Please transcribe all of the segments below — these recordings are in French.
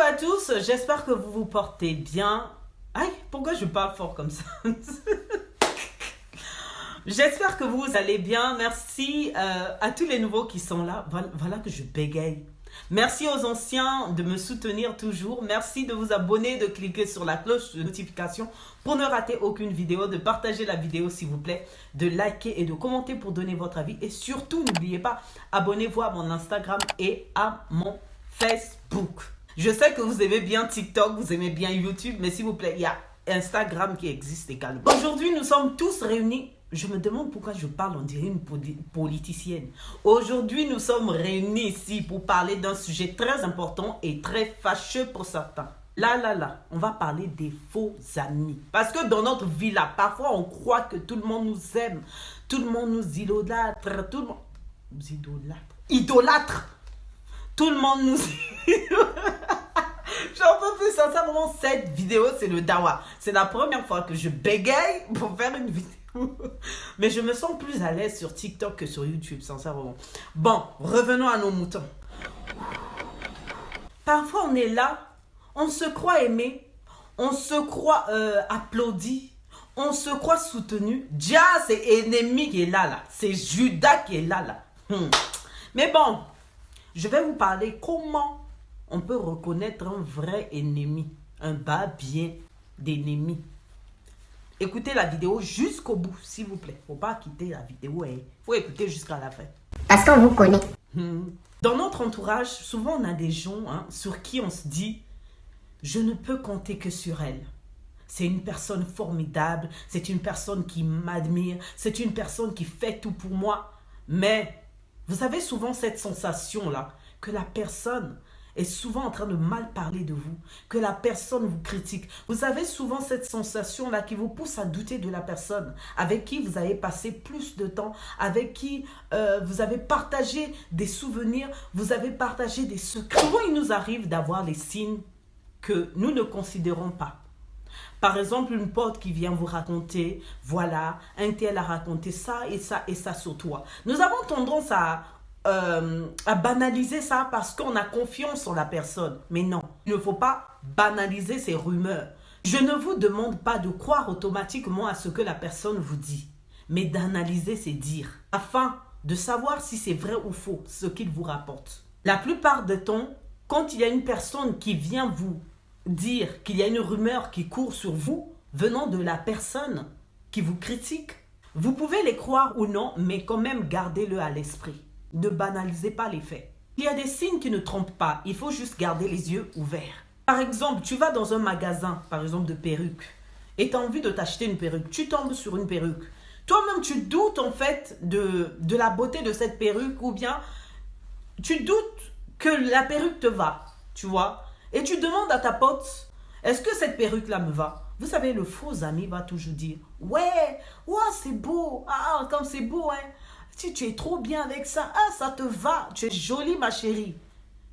à tous, j'espère que vous vous portez bien. Aïe, pourquoi je parle fort comme ça? J'espère que vous allez bien. Merci à tous les nouveaux qui sont là. Voilà que je bégaye. Merci aux anciens de me soutenir toujours. Merci de vous abonner, de cliquer sur la cloche de notification pour ne rater aucune vidéo, de partager la vidéo s'il vous plaît, de liker et de commenter pour donner votre avis. Et surtout, n'oubliez pas, abonnez-vous à mon Instagram et à mon Facebook. Je sais que vous aimez bien TikTok, vous aimez bien YouTube, mais s'il vous plaît, il y a Instagram qui existe également. Aujourd'hui, nous sommes tous réunis. Je me demande pourquoi je parle, on dirait une politicienne. Aujourd'hui, nous sommes réunis ici pour parler d'un sujet très important et très fâcheux pour certains. Là, on va parler des faux amis. Parce que dans notre vie là, parfois on croit que tout le monde nous aime, tout le monde nous idolâtre, tout le monde nous idolâtre. Tout le monde nous J'en peux plus, sincèrement, cette vidéo, c'est le dawa. C'est la première fois que je bégaye pour faire une vidéo. Mais je me sens plus à l'aise sur TikTok que sur YouTube, sincèrement. Bon, revenons à nos moutons. Parfois, on est là, on se croit aimé, on se croit applaudi, on se croit soutenu. Dia, c'est ennemi qui est là. C'est Judas qui est là. Mais bon, je vais vous parler comment on peut reconnaître un vrai ennemi, un bas bien d'ennemi. Écoutez la vidéo jusqu'au bout, s'il vous plaît. Faut pas quitter la vidéo, faut écouter jusqu'à la fin. Parce qu'on vous connaît. Dans notre entourage, souvent on a des gens sur qui on se dit « Je ne peux compter que sur elle. C'est une personne formidable, c'est une personne qui m'admire, c'est une personne qui fait tout pour moi. » Mais vous avez souvent cette sensation-là que la personne est souvent en train de mal parler de vous, que la personne vous critique. Vous avez souvent cette sensation-là qui vous pousse à douter de la personne avec qui vous avez passé plus de temps, avec qui vous avez partagé des souvenirs, vous avez partagé des secrets. Souvent, il nous arrive d'avoir les signes que nous ne considérons pas. Par exemple, une pote qui vient vous raconter, voilà, un tel a raconté ça et ça et ça sur toi. Nous avons tendance à banaliser ça parce qu'on a confiance en la personne. Mais non, il ne faut pas banaliser ces rumeurs. Je ne vous demande pas de croire automatiquement à ce que la personne vous dit, mais d'analyser ses dires afin de savoir si c'est vrai ou faux ce qu'il vous rapporte. La plupart du temps, quand il y a une personne qui vient vous dire qu'il y a une rumeur qui court sur vous venant de la personne qui vous critique, vous pouvez les croire ou non, mais quand même gardez-le à l'esprit. Ne banalisez pas les faits. Il y a des signes qui ne trompent pas. Il faut juste garder les yeux ouverts. Par exemple, tu vas dans un magasin, par exemple de perruques, et tu as envie de t'acheter une perruque. Tu tombes sur une perruque. Toi-même, tu doutes en fait de la beauté de cette perruque ou bien tu doutes que la perruque te va, tu vois. Et tu demandes à ta pote, est-ce que cette perruque-là me va? Vous savez, le faux ami va toujours dire, ouais, c'est beau, comme c'est beau, Si tu es trop bien avec ça, ça te va. Tu es jolie, ma chérie.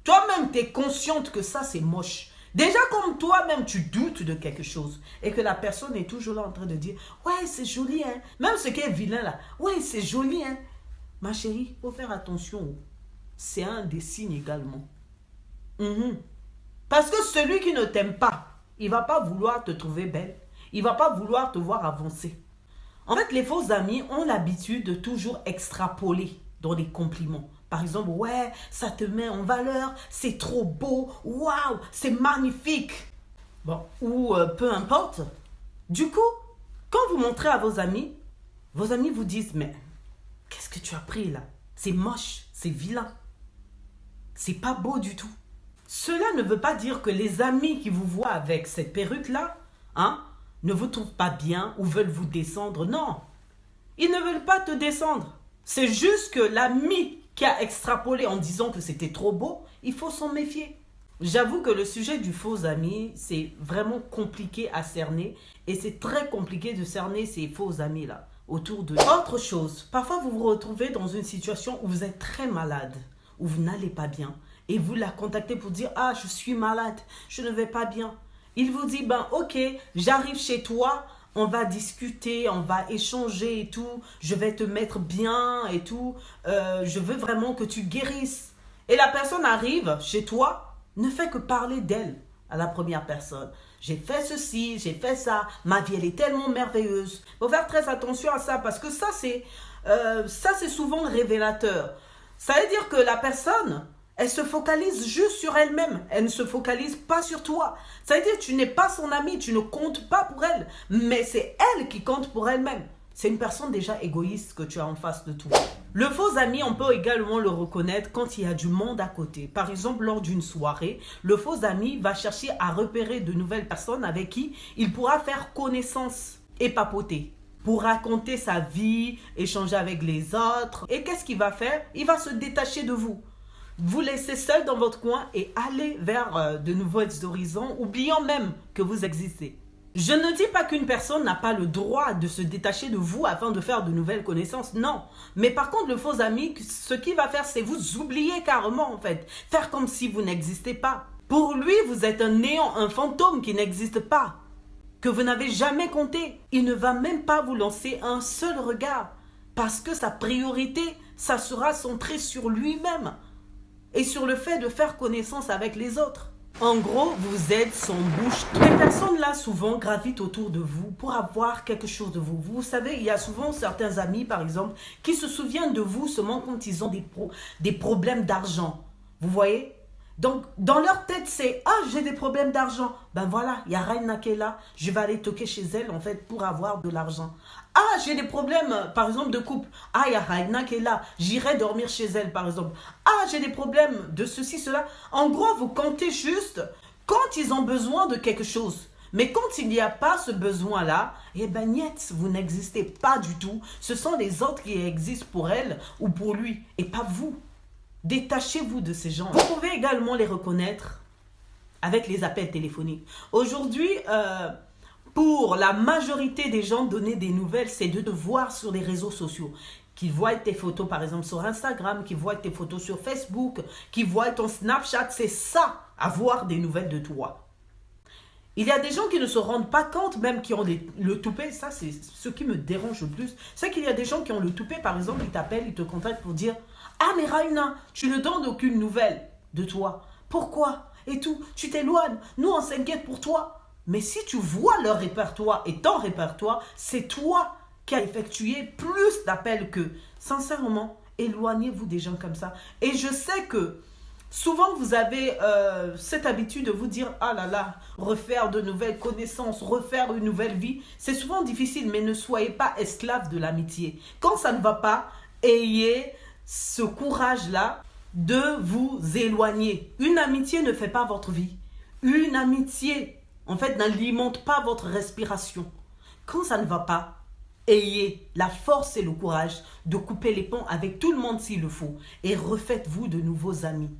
Toi-même, tu es consciente que ça, c'est moche. Déjà, comme toi-même, tu doutes de quelque chose. Et que la personne est toujours là en train de dire, ouais, c'est joli, Même ce qui est vilain, là. Ouais, c'est joli, Ma chérie, il faut faire attention. C'est un des signes également. Parce que celui qui ne t'aime pas, il ne va pas vouloir te trouver belle. Il ne va pas vouloir te voir avancer. En fait, les faux amis ont l'habitude de toujours extrapoler dans les compliments. Par exemple, ouais, ça te met en valeur, c'est trop beau, waouh, c'est magnifique. Bon, ou peu importe. Du coup, quand vous montrez à vos amis vous disent, mais qu'est-ce que tu as pris là? C'est moche, c'est vilain. C'est pas beau du tout. Cela ne veut pas dire que les amis qui vous voient avec cette perruque-là, ne vous trouvent pas bien ou veulent vous descendre. Non, ils ne veulent pas te descendre. C'est juste que l'ami qui a extrapolé en disant que c'était trop beau, il faut s'en méfier. J'avoue que le sujet du faux ami, c'est vraiment compliqué à cerner et c'est très compliqué de cerner ces faux amis-là autour de... Autre chose, parfois vous vous retrouvez dans une situation où vous êtes très malade, où vous n'allez pas bien et vous la contactez pour dire « Ah, je suis malade, je ne vais pas bien ». Il vous dit, ok, j'arrive chez toi, on va discuter, on va échanger et tout, je vais te mettre bien et tout, je veux vraiment que tu guérisses. Et la personne arrive chez toi, ne fait que parler d'elle. à la première personne. J'ai fait ceci, j'ai fait ça, ma vie elle est tellement merveilleuse. Il faut faire très attention à ça parce que ça c'est souvent révélateur. Ça veut dire que la personne, elle se focalise juste sur elle-même. Elle ne se focalise pas sur toi. Ça veut dire que tu n'es pas son ami, tu ne comptes pas pour elle. Mais c'est elle qui compte pour elle-même. C'est une personne déjà égoïste que tu as en face de toi. Le faux ami, on peut également le reconnaître quand il y a du monde à côté. Par exemple, lors d'une soirée, le faux ami va chercher à repérer de nouvelles personnes avec qui il pourra faire connaissance et papoter. Pour raconter sa vie, échanger avec les autres. Et qu'est-ce qu'il va faire? Il va se détacher de vous. Vous laisser seul dans votre coin et aller vers de nouveaux horizons, oubliant même que vous existez. Je ne dis pas qu'une personne n'a pas le droit de se détacher de vous afin de faire de nouvelles connaissances, non. Mais par contre, le faux ami, ce qu'il va faire, c'est vous oublier carrément en fait. Faire comme si vous n'existez pas. Pour lui, vous êtes un néant, un fantôme qui n'existe pas. Que vous n'avez jamais compté. Il ne va même pas vous lancer un seul regard. Parce que sa priorité, ça sera centré sur lui-même. Et sur le fait de faire connaissance avec les autres. En gros, vous êtes son bouche. Les personnes là souvent gravitent autour de vous pour avoir quelque chose de vous. Vous savez, il y a souvent certains amis par exemple qui se souviennent de vous seulement quand ils ont des problèmes d'argent. Vous voyez? Donc, dans leur tête, c'est « Ah, j'ai des problèmes d'argent. » Ben voilà, il y a Raina qui est là. Je vais aller toquer chez elle, en fait, pour avoir de l'argent. « Ah, j'ai des problèmes, par exemple, de couple. Ah, il y a Raina qui est là. J'irai dormir chez elle, par exemple. Ah, j'ai des problèmes de ceci, cela. » En gros, vous comptez juste quand ils ont besoin de quelque chose. Mais quand il n'y a pas ce besoin-là, eh ben, niet, vous n'existez pas du tout. Ce sont les autres qui existent pour elle ou pour lui, et pas vous. Détachez-vous de ces gens. Vous pouvez également les reconnaître avec les appels téléphoniques. Aujourd'hui, pour la majorité des gens, donner des nouvelles, c'est de te voir sur les réseaux sociaux. Qu'ils voient tes photos, par exemple, sur Instagram, qu'ils voient tes photos sur Facebook, qu'ils voient ton Snapchat. C'est ça, avoir des nouvelles de toi. Il y a des gens qui ne se rendent pas compte, même qui ont le toupet. Ça, c'est ce qui me dérange le plus. C'est qu'il y a des gens qui ont le toupet, par exemple, ils t'appellent, ils te contactent pour dire « Ah, mais Raina, tu ne donnes aucune nouvelle de toi. Pourquoi? Et tout, tu t'éloignes. Nous, on s'inquiète pour toi. » Mais si tu vois leur répertoire et ton répertoire, c'est toi qui as effectué plus d'appels qu'eux. Sincèrement, éloignez-vous des gens comme ça. Et je sais que souvent, vous avez cette habitude de vous dire « Ah là là, refaire de nouvelles connaissances, refaire une nouvelle vie. » C'est souvent difficile, mais ne soyez pas esclave de l'amitié. Quand ça ne va pas, ayez ce courage-là de vous éloigner. Une amitié ne fait pas votre vie. Une amitié, en fait, n'alimente pas votre respiration. Quand ça ne va pas, ayez la force et le courage de couper les ponts avec tout le monde s'il le faut. Et refaites-vous de nouveaux amis.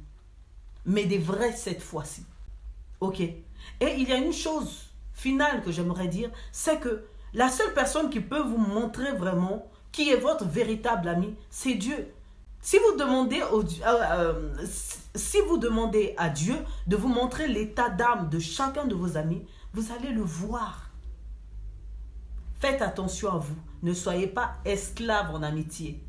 Mais des vrais cette fois-ci. Ok? Et il y a une chose finale que j'aimerais dire, c'est que la seule personne qui peut vous montrer vraiment qui est votre véritable ami, c'est Dieu. Si vous demandez à Dieu de vous montrer l'état d'âme de chacun de vos amis, vous allez le voir. Faites attention à vous. Ne soyez pas esclaves en amitié.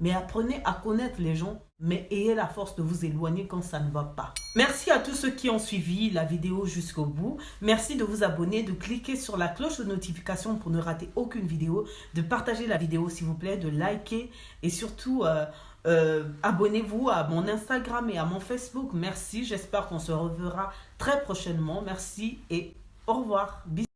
Mais apprenez à connaître les gens, mais ayez la force de vous éloigner quand ça ne va pas. Merci à tous ceux qui ont suivi la vidéo jusqu'au bout. Merci de vous abonner, de cliquer sur la cloche de notification pour ne rater aucune vidéo, de partager la vidéo s'il vous plaît, de liker et surtout abonnez-vous à mon Instagram et à mon Facebook. Merci, j'espère qu'on se reverra très prochainement. Merci et au revoir. Bisous.